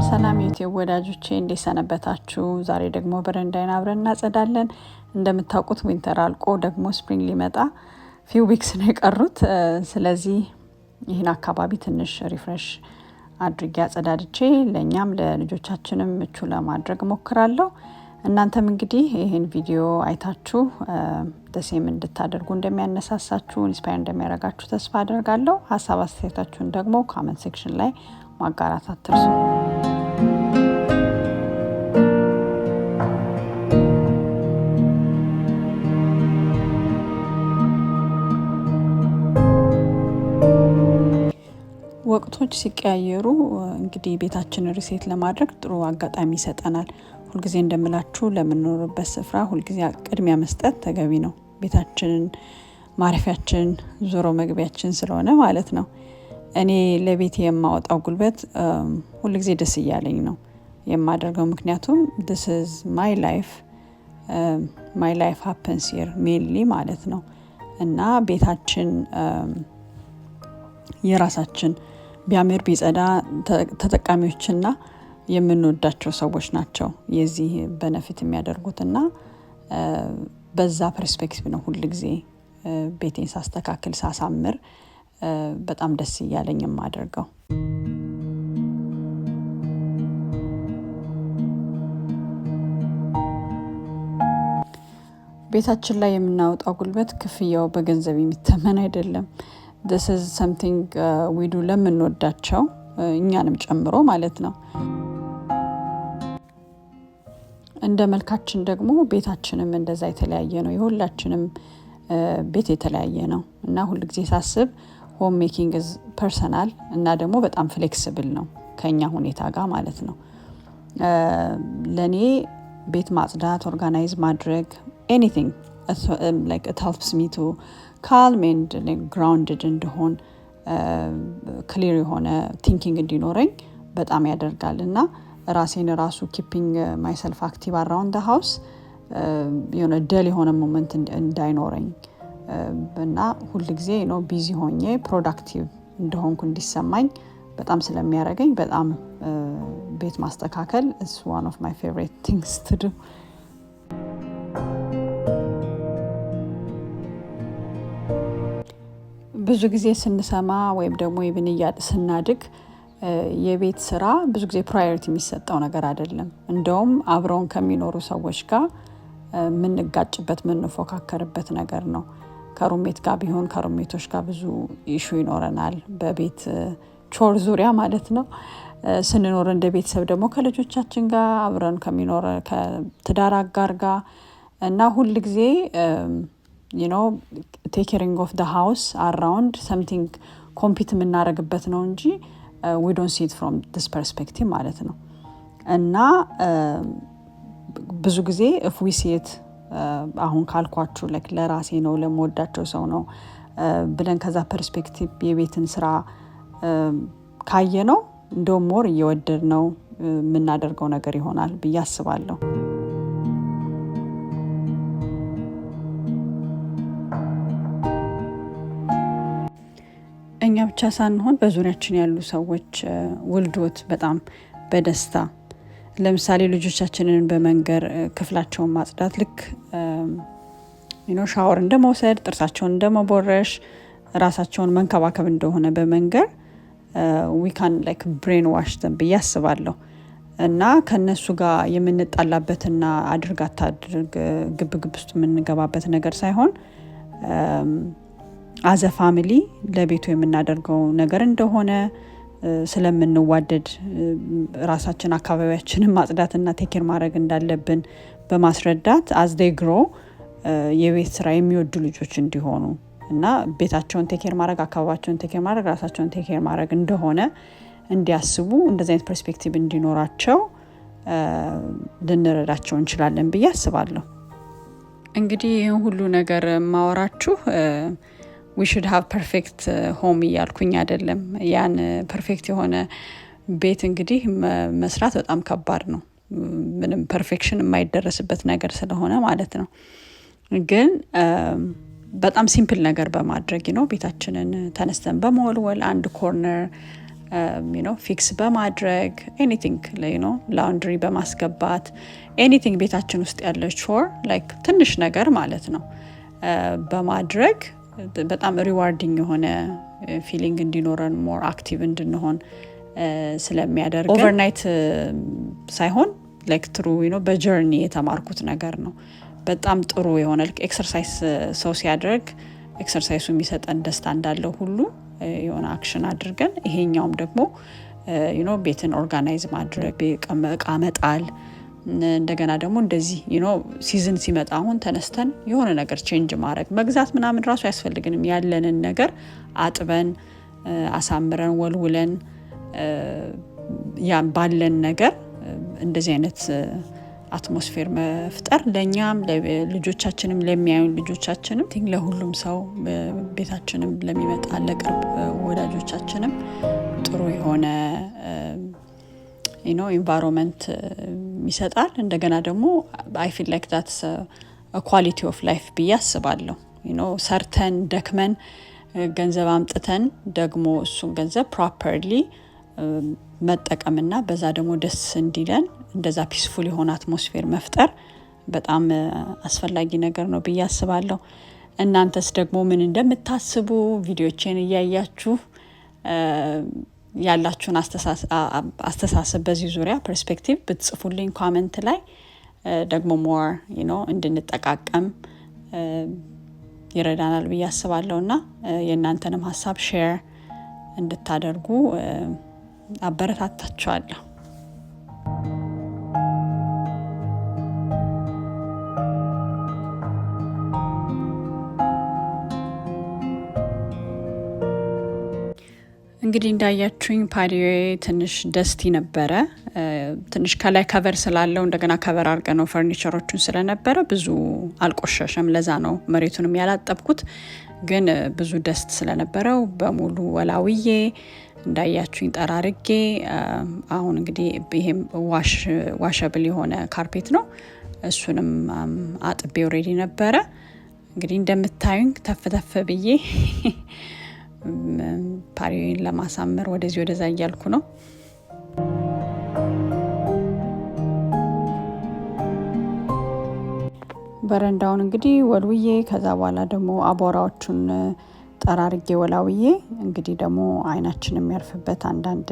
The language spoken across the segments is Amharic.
ሰላም ወዳጆቼ እንዴት ሰነበታችሁ? ዛሬ ደግሞ በረንዳይን አብረን እናጸዳለን። እንደምታውቁት ዊንተር አልቆ ደግሞ ስፕሪንግ ሊመጣ ፊው ዊክስ ነው የቀሩት። ስለዚህ ይህን አካባቢ ትንሽ ሪፍሬሽ አድርጌ አጸዳድቼ ለእኛም ለልጆቻችንም ምቹ ለማድረግ ሞክራለሁ። እናንተም እንግዲህ ይህን ቪዲዮ አይታችሁ ደሴም እንድታደርጉ እንደሚያነሳሳችሁ ኢንስፓየር እንደሚያደርጋችሁ ተስፋ አደርጋለሁ። ሀሳብ አስተያየታችሁን ደግሞ ኮሜንት ሴክሽን ላይ ማጋራት አትርሱ። ወቅቶች ሲቀያየሩ እንግዲህ ቤታችንን ሪሴት ለማድረግ ጥሩ አጋጣሚ ይሰጠናል። ሁልጊዜ እንደምላችሁ ለምንኖርበት ስፍራ ሁልጊዜ ቅድሚያ መስጠት ተገቢ ነው። ቤታችንን ማረፊያችን ዞሮ መግቢያችን ስለሆነ ማለት ነው። እኔ ለቤቴ የማወጣው ጉልበት ሁልጊዜ ደስ እያለኝ ነው የማደርገው። ምክንያቱም this is my life happens here mainly ማለት ነው። እና ቤታችን የራሳችን ቢያምር ቢጸዳ ተጠቃሚዎችና የምንወዳቸው ሰዎች ናቸው የዚህ በነፊት የሚያደርጉትና በዛ ፐርስፔክቲቭ ነው ሁልጊዜ ቤቴን ሳስተካክል ሳሳምር በጣም ደስ እያለኝ የማደርገው። ቤታችን ላይ የምናወጣው ጉልበት ክፍያው በገንዘብ የሚተመን አይደለም። this is something we do ለምንወዳቸው እኛንም ጨምሮ ማለት ነው። እንደ መልካችን ደግሞ ቤታችንም እንደዛ የተለያየ ነው። የሁላችንም ቤት የተለያየ ነው እና ሁልጊዜ ሳስብ ሆም ሜኪንግ is personal እና ደግሞ በጣም ፍሌክሲብል ነው ከኛ ሁኔታ ጋር ማለት ነው። ለኔ ቤት ማጽዳት ኦርጋናይዝ ማድረግ anything like it helps me to calm and grounded እንደሆን ክሊር የሆነ ቲንኪንግ እንዲኖረኝ በጣም ያደርጋል እና ራሴን ራሱ keeping myself active around the house የሆነ ደል የሆነ ሞመንት እንዳይኖረኝ እና ሁልጊዜ ነው ቢዚ ሆኜ ፕሮዳክቲቭ እንደሆንኩ እንዲሰማኝ በጣም ስለሚያደርገኝ በጣም ቤት ማስተካከል is one of my favorite things to do። ብዙ ጊዜ ስንሰማ ወይም ደግሞ ኢቭን ስናድግ የቤት ስራ ብዙ ጊዜ ፕራዮሪቲ የሚሰጠው ነገር አይደለም። እንደውም አብረውን ከሚኖሩ ሰዎች ጋር ምንጋጭበት ምንፎካከርበት ነገር ነው። ከሩሜት ጋር ቢሆን ከሩሜቶች ጋር ብዙ ኢሹ ይኖረናል በቤት ቾር ዙሪያ ማለት ነው። ስንኖር እንደ ቤተሰብ ደግሞ ከልጆቻችን ጋር አብረን ከሚኖር ከትዳር አጋር ጋር እና ሁል ጊዜ take caring of the house around something compete የምናደርግበት ነው እንጂ we don't see it from this perspective ማለት ነው። እና ብዙ ጊዜ if we see it አሁን ካልኳችሁ ለራሴ ነው ለምወዳቸው ሰው ነው ብለን ከዛ ፐርስፔክቲቭ የቤትን ስራ ካየ ነው እንደውም ሞር እየወደድ ነው የምናደርገው ነገር ይሆናል ብዬ አስባለሁ። እኛ ብቻ ሳንሆን በዙሪያችን ያሉ ሰዎች ውልዶት በጣም በደስታ ለምሳሌ ልጆቻችንን በመንገር ክፍላቸውን ማጽዳት ልክ ሻወር እንደመውሰድ ጥርሳቸውን እንደመቦረሽ ራሳቸውን መንከባከብ እንደሆነ በመንገር we can like brainwash them ብዬ አስባለሁ። እና ከነሱ ጋር የምንጣላበትና አድርጋታ ግብግብ ውስጥ የምንገባበት ነገር ሳይሆን as a family ለቤቱ የምናደርገው ነገር እንደሆነ ስለምንዋደድ ራሳችን አካባቢያችንን ማጽዳትና ቴኬር ማድረግ እንዳለብን በማስረዳት as they grow የቤት ስራ የሚወዱ ልጆች እንዲሆኑ እና ቤታቸውን ቴኬር ማድረግ አካባቢያቸውን ቴኬር ማድረግ ራሳቸውን ቴኬር ማድረግ እንደሆነ እንዲያስቡ እንደዚህ አይነት ፐርስፔክቲቭ እንዲኖራቸው ልንረዳቸው እንችላለን ብዬ አስባለሁ። እንግዲህ ይህን ሁሉ ነገር ማወራችሁ we should have perfect home እያልኩኝ አይደለም። ያን ፐርፌክት የሆነ ቤት እንግዲህ መስራት በጣም ከባድ ነው። ምንም ፐርፌክሽን የማይደረስበት ነገር ስለሆነ ማለት ነው። ግን በጣም ሲምፕል ነገር በማድረግ ነው ቤታችንን ተነስተን በመወልወል አንድ ኮርነር ፊክስ በማድረግ ኤኒቲንግ ላውንድሪ በማስገባት ኤኒቲንግ ቤታችን ውስጥ ያለ ቾር ላይክ ትንሽ ነገር ማለት ነው በማድረግ በጣም ሪዋርዲንግ የሆነ ፊሊንግ እንዲኖረን ሞር አክቲቭ እንድንሆን ስለሚያደርግ ኦቨርናይት ሳይሆን ላይክ ትሩ በጀርኒ የተማርኩት ነገር ነው። በጣም ጥሩ የሆነ ኤክሰርሳይዝ ሰው ሲያደርግ ኤክሰርሳይሱ የሚሰጠን ደስታ እንዳለው ሁሉ የሆነ አክሽን አድርገን ይሄኛውም ደግሞ ቤትን ኦርጋናይዝ ማድረግ እቃ መጣል እንደገና ደግሞ እንደዚህ ሲዝን ሲመጣ አሁን ተነስተን የሆነ ነገር ቼንጅ ማድረግ መግዛት ምናምን ራሱ አያስፈልግንም። ያለንን ነገር አጥበን አሳምረን ወልውለን ያን ባለን ነገር እንደዚህ አይነት አትሞስፌር መፍጠር ለኛም ለልጆቻችንም ለሚያዩን ልጆቻችንም ለሁሉም ሰው ቤታችንም ለሚመጣ ለቅርብ ወዳጆቻችንም ጥሩ የሆነ ኢንቫይሮንመንት ይሰጣል። እንደገና ደግሞ I feel like that's a quality of life ብዬ አስባለሁ። ሰርተን ደክመን ገንዘብ አምጥተን ደግሞ እሱን ገንዘብ ፕሮፐርሊ መጠቀምና በዛ ደግሞ ደስ እንዲለን እንደዛ ፒስፉል የሆነ አትሞስፌር መፍጠር በጣም አስፈላጊ ነገር ነው ብዬ አስባለሁ። እናንተስ ደግሞ ምን እንደምታስቡ ቪዲዮቼን እያያችሁ ያላችሁን አስተሳሰብ በዚህ ዙሪያ ፐርስፔክቲቭ ብትጽፉልኝ ኮሜንት ላይ ደግሞ ሞር እንድንጠቃቀም ይረዳናል ብዬ አስባለሁና የእናንተንም ሀሳብ ሼር እንድታደርጉ አበረታታችኋለሁ። እንግዲህ እንዳያችሁኝ ፓዲዮ ትንሽ ደስቲ ነበረ። ትንሽ ከላይ ከቨር ስላለው እንደገና ከቨር አድርገ ነው ፈርኒቸሮቹን ስለነበረ ብዙ አልቆሸሸም። ለዛ ነው መሬቱንም ያላጠብኩት። ግን ብዙ ደስት ስለነበረው በሙሉ ወላውዬ እንዳያችሁኝ ጠራርጌ አሁን እንግዲህ ይሄም ዋሸብል የሆነ ካርፔት ነው። እሱንም አጥቤ ኦሬዲ ነበረ። እንግዲህ እንደምታዩኝ ተፍተፍ ብዬ ፓሪዮን ለማሳመር ወደዚህ ወደዛ እያልኩ ነው። በረንዳውን እንግዲህ ወልውዬ ከዛ በኋላ ደግሞ አቧራዎቹን ጠራርጌ ወላውዬ እንግዲህ ደግሞ አይናችን የሚያርፍበት አንዳንድ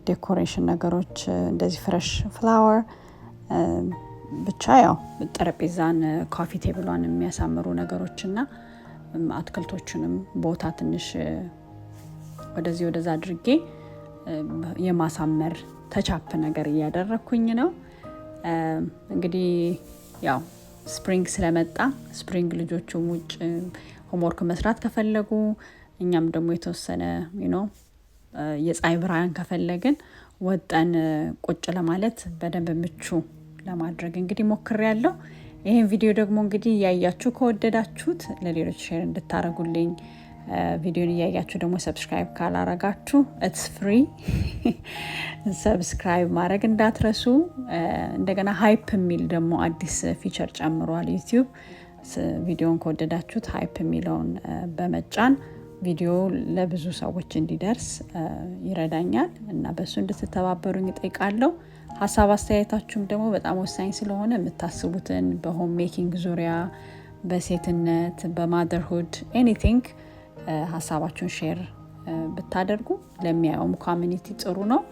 ዴኮሬሽን ነገሮች እንደዚህ ፍሬሽ ፍላወር ብቻ ያው ጠረጴዛን ኮፊ ቴብሏን የሚያሳምሩ ነገሮችና አትክልቶቹንም ቦታ ትንሽ ወደዚህ ወደዛ አድርጌ የማሳመር ተቻፕ ነገር እያደረኩኝ ነው። እንግዲህ ያው ስፕሪንግ ስለመጣ ስፕሪንግ ልጆቹም ውጭ ሆምወርክ መስራት ከፈለጉ እኛም ደግሞ የተወሰነ የፀሐይ ብርሃን ከፈለግን ወጠን ቁጭ ለማለት በደንብ ምቹ ለማድረግ እንግዲህ ሞክሬያለሁ። ይሄን ቪዲዮ ደግሞ እንግዲህ ያያችሁ ከወደዳችሁት ለሌሎች ሼር እንድታረጉልኝ ቪዲዮን እያያችሁ ደግሞ ሰብስክራይብ ካላረጋችሁ ኢትስ ፍሪ ሰብስክራይብ ማድረግ እንዳትረሱ። እንደገና ሃይፕ የሚል ደግሞ አዲስ ፊቸር ጨምሯል ዩቲዩብ። ቪዲዮን ከወደዳችሁት ሃይፕ የሚለውን በመጫን ቪዲዮ ለብዙ ሰዎች እንዲደርስ ይረዳኛል እና በሱ እንድትተባበሩኝ እጠይቃለሁ። ሀሳብ አስተያየታችሁም ደግሞ በጣም ወሳኝ ስለሆነ የምታስቡትን በሆም ሜኪንግ ዙሪያ፣ በሴትነት፣ በማደርሁድ ኤኒቲንግ ሀሳባችሁን ሼር ብታደርጉ ለሚያየውም ኮሚኒቲ ጥሩ ነው።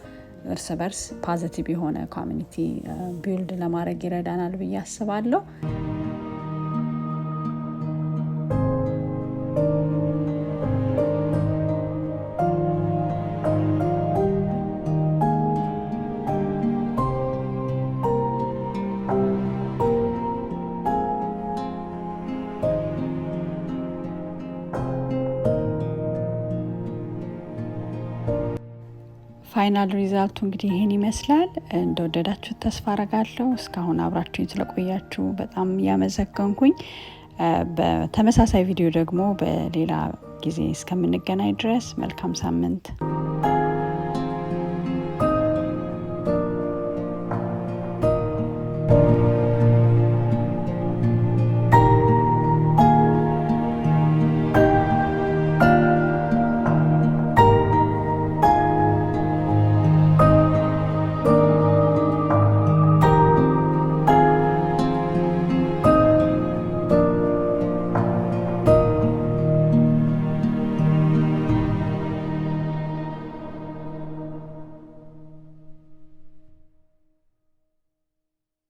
እርስ በርስ ፖዚቲቭ የሆነ ኮሚኒቲ ቢልድ ለማድረግ ይረዳናል ብዬ አስባለሁ። ፋይናል ሪዛልቱ እንግዲህ ይሄን ይመስላል። እንደወደዳችሁት ተስፋ አረጋለሁ። እስካሁን አብራችሁኝ ስለቆያችሁ በጣም ያመሰግንኩኝ። በተመሳሳይ ቪዲዮ ደግሞ በሌላ ጊዜ እስከምንገናኝ ድረስ መልካም ሳምንት።